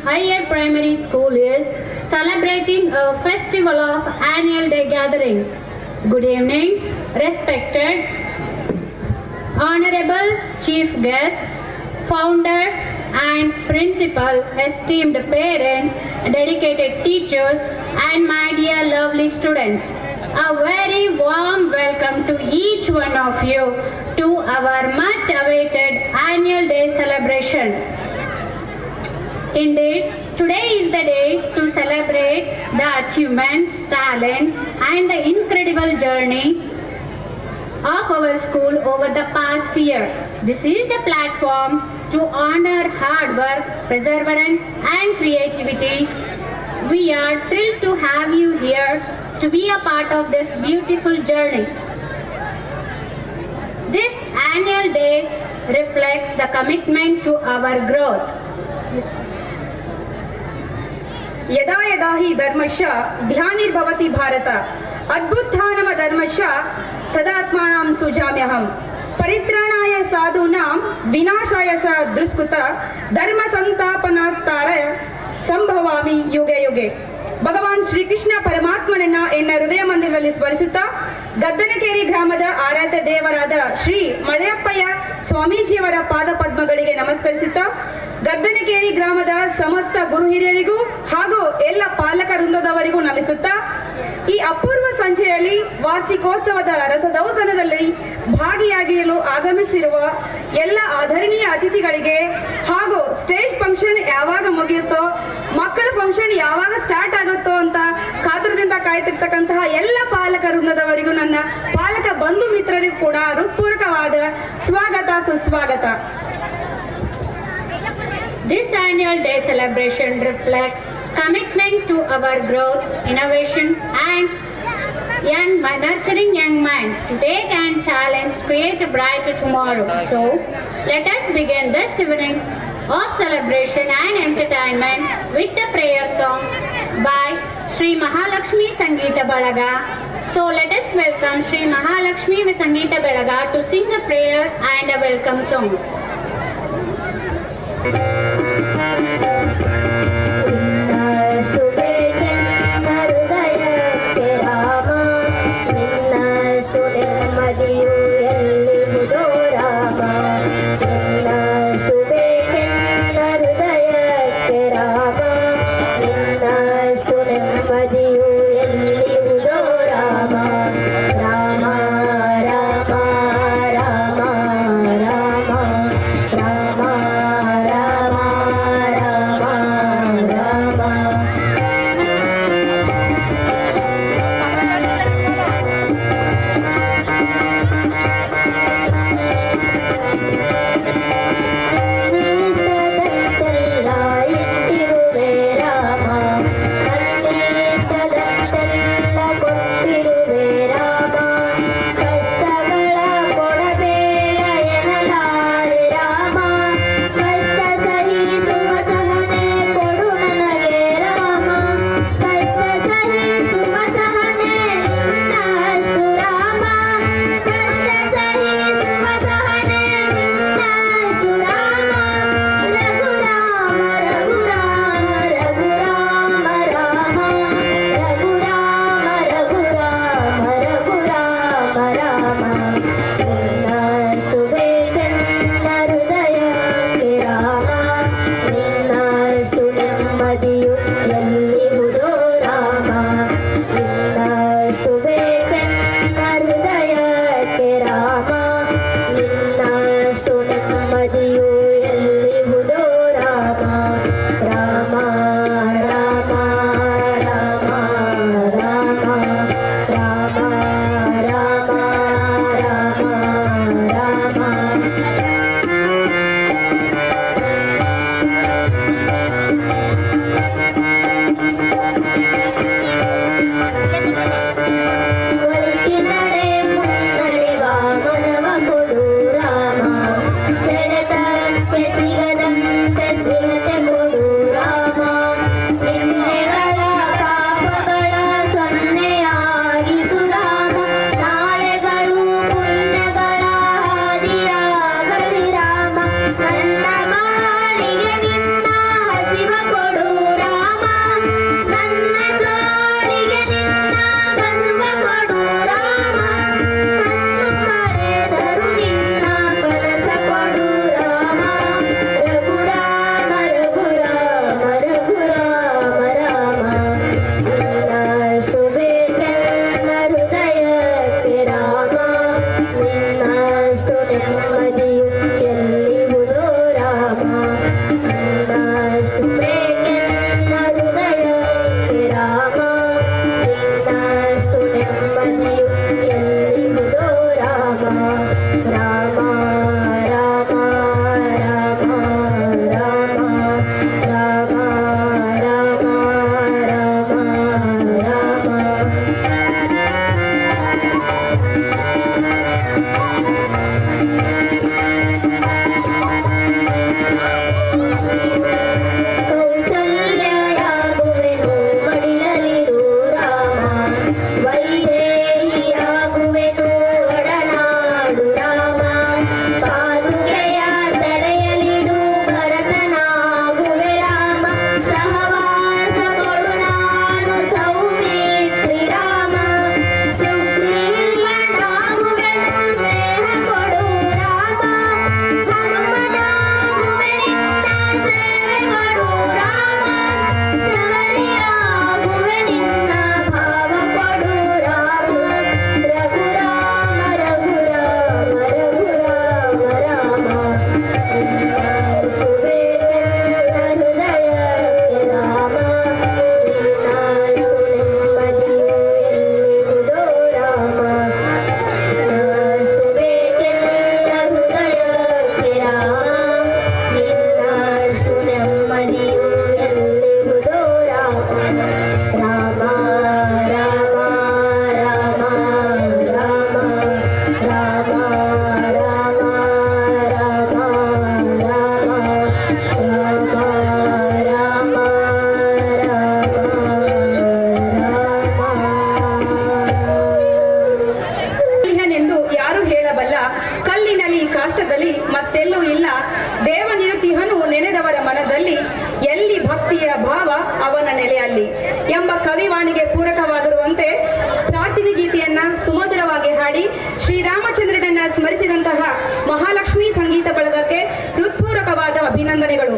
Higher Primary School is celebrating a festival of annual day gathering. Good evening, respected, honorable chief guest, founder and principal, esteemed parents, dedicated teachers, and my dear lovely students. A very warm welcome to each one of you to our much awaited annual day celebration. Indeed, today is the day to celebrate the achievements, talents, and the incredible journey of our school over the past year. This is the platform to honor hard work, perseverance, and creativity. We are thrilled to have you here to be a part of this beautiful journey. This annual day reflects the commitment to our growth. यदा यदा हि धर्मश्च ग्लानिर्भवति भारत अभ्युत्थानम धर्मश्च तदात्मानं सुजाम्यहम् परित्राणाय साधूनां विनाशाय च दुष्कृत धर्म संस्थापनार्थाय ಸಂಭವಾಮಿ ಯುಗೆ ಯುಗೆ. ಭಗವಾನ್ ಶ್ರೀಕೃಷ್ಣ ಪರಮಾತ್ಮನನ್ನ ಎನ್ನ ಹೃದಯ ಮಂದಿರದಲ್ಲಿ ಸ್ಮರಿಸುತ್ತಾ ಗದ್ದನಕೇರಿ ಗ್ರಾಮದ ಆರಾಧ್ಯ ದೇವರಾದ ಶ್ರೀ ಮಳೆಯಪ್ಪಯ್ಯ ಸ್ವಾಮೀಜಿಯವರ ಪಾದ ಪದ್ಮಗಳಿಗೆ ನಮಸ್ಕರಿಸುತ್ತಾ ಗದ್ದನಕೇರಿ ಗ್ರಾಮದ ಸಮಸ್ತ ಗುರು ಹಿರಿಯರಿಗೂ ಹಾಗೂ ಎಲ್ಲ ಪಾಲಕ ವೃಂದದವರಿಗೂ ನಮಿಸುತ್ತಾ ಈ ಅಪೂರ್ವ ಸಂಜೆಯಲ್ಲಿ ವಾರ್ಷಿಕೋತ್ಸವದ ರಸದೌತಣದಲ್ಲಿ ಭಾಗಿಯಾಗಲು ಆಗಮಿಸಿರುವ ಎಲ್ಲ ಆದರಣೀಯ ಅತಿಥಿಗಳಿಗೆ ಹಾಗೂ ಸ್ಟೇಜ್ ಫಂಕ್ಷನ್ ಯಾವಾಗ ಮುಗಿಯುತ್ತೋ ಮಕ್ಕಳ ಫಂಕ್ಷನ್ ಯಾವಾಗ ಸ್ಟಾರ್ಟ್ ಆಗುತ್ತೋ ಅಂತ ಕಾತುರದಿಂದ ಕಾಯ್ತಿರ್ತಕ್ಕಂತಹ ಎಲ್ಲ ಪಾಲಕ ವೃಂದದವರಿಗೂ ನನ್ನ ಪಾಲಕ ಬಂಧು ಮಿತ್ರರಿಗೂ ಕೂಡ ಹೃತ್ಪೂರ್ವಕವಾದ ಸ್ವಾಗತ ಸುಸ್ವಾಗತ. This annual day celebration reflects commitment to our growth, innovation, and nurturing young minds to take and challenge to create a brighter tomorrow. So, let us begin this evening of celebration and entertainment with the prayer song by Sri Mahalakshmi Sangeeta Balaga. So, let us welcome Sri Mahalakshmi Sangeeta Balaga to sing a prayer and a welcome song. Rama ಕಾಷ್ಟದಲ್ಲಿ ಮತ್ತೆಲ್ಲೂ ಇಲ್ಲ. ದೇವನಿರುತಿಹನು ನೆನೆದವರ ಮನದಲ್ಲಿ, ಎಲ್ಲಿ ಭಕ್ತಿಯ ಭಾವ ಅವನ ನೆಲೆಯಲ್ಲಿ ಎಂಬ ಕವಿವಾಣಿಗೆ ಪೂರಕವಾಗಿರುವಂತೆ ಪ್ರಾರ್ಥನೆ ಗೀತೆಯನ್ನ ಸುಮಧುರವಾಗಿ ಹಾಡಿ ಶ್ರೀರಾಮಚಂದ್ರನನ್ನ ಸ್ಮರಿಸಿದಂತಹ ಮಹಾಲಕ್ಷ್ಮಿ ಸಂಗೀತ ಬಳಗಕ್ಕೆ ಹೃತ್ಪೂರ್ವಕವಾದ ಅಭಿನಂದನೆಗಳು.